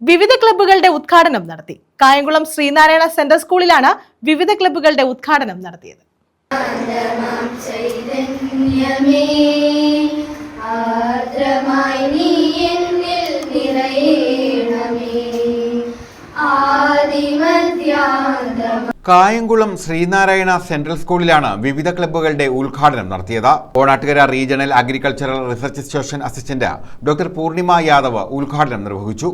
വിവിധ ക്ലബ്ബുകളുടെ ഉദ്ഘാടനം നടത്തി. കായംകുളം ശ്രീനാരായണ സെൻട്രൽ സ്കൂളിലാണ് വിവിധ ക്ലബ്ബുകളുടെ ഉദ്ഘാടനം നടത്തിയത്. കായംകുളം ശ്രീനാരായണ സെൻട്രൽ സ്കൂളിലാണ് വിവിധ ക്ലബ്ബുകളുടെ ഉദ്ഘാടനം നടത്തിയത്. Onattukara regional agricultural research station assistant doctor Poornima Yadav ഉദ്ഘാടനം നിർവഹിച്ചു.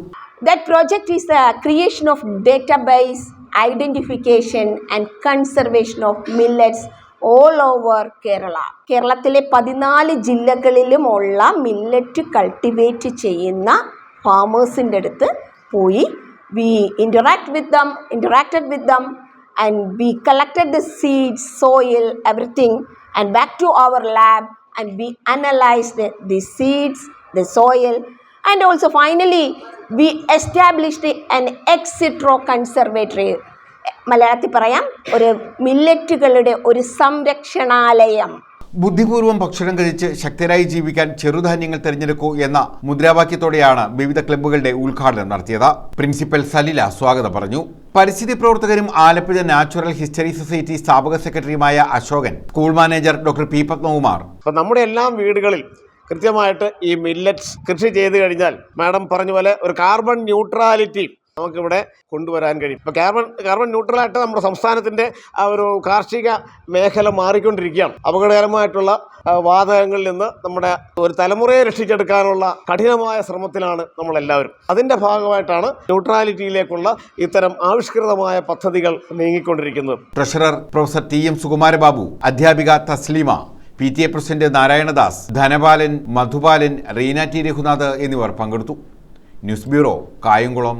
That project is the creation of database, identification and conservation of millets all over Kerala. കേരളത്തിലെ 14 ജില്ലകളിലുമുള്ള മില്ലറ്റ് കൾട്ടിവേറ്റ് ചെയ്യുന്ന ഫാമേഴ്സിൻ്റെ അടുത്ത് പോയി we interacted with them and we collected the seeds, soil, everything and back to our lab and we analyzed the seeds, the soil and also finally we established an ex sitro conservatory. മലയാളത്തിൽ പറയാം, ഒരു മില്ലറ്റുകളുടെ ഒരു സംരക്ഷണാലയം. ബുദ്ധിപൂർവ്വം ഭക്ഷണം കഴിച്ച് ശക്തരായി ജീവിക്കാൻ ചെറുധാന്യങ്ങൾ തിരഞ്ഞെടുക്കൂ എന്ന മുദ്രാവാക്യത്തോടെയാണ് വിവിധ ക്ലബ്ബുകളുടെ ഉദ്ഘാടനം നടത്തിയത്. പ്രിൻസിപ്പൽ സലില സ്വാഗതം പറഞ്ഞു. പരിസ്ഥിതി പ്രവർത്തകരും ആലപ്പുഴ നാച്ചുറൽ ഹിസ്റ്ററി സൊസൈറ്റി സ്ഥാപക സെക്രട്ടറിയുമായ Ashokan, school manager doctor P Padmakumar. നമ്മുടെ എല്ലാ വീടുകളിൽ കൃത്യമായിട്ട് ഈ മില്ലറ്റ്സ് കൃഷി ചെയ്ത് കഴിഞ്ഞാൽ മാഡം പറഞ്ഞ പോലെ ഒരു കാർബൺ ന്യൂട്രാലിറ്റി നമുക്കിവിടെ കൊണ്ടുവരാൻ കഴിയും. ഇപ്പോൾ കാർബൺ ന്യൂട്രലായിട്ട് നമ്മുടെ സംസ്ഥാനത്തിൻ്റെ ആ ഒരു കാർഷിക മേഖല മാറിക്കൊണ്ടിരിക്കുകയാണ്. അപകടകരമായിട്ടുള്ള വാതകങ്ങളിൽ നിന്ന് നമ്മുടെ ഒരു തലമുറയെ രക്ഷിച്ചെടുക്കാനുള്ള കഠിനമായ ശ്രമത്തിലാണ് നമ്മളെല്ലാവരും. അതിൻ്റെ ഭാഗമായിട്ടാണ് ന്യൂട്രാലിറ്റിയിലേക്കുള്ള ഇത്തരം ആവിഷ്കൃതമായ പദ്ധതികൾ നീങ്ങിക്കൊണ്ടിരിക്കുന്നത്. ട്രഷറർ പ്രൊഫസർ TM സുകുമാരബാബു, അധ്യാപിക Thasleema, PTA president Narayanadas, Dhanapalan, Madhupalan, Reena T Raghunath എന്നിവർ പങ്കെടുത്തു. News bureau, Kayamkulam.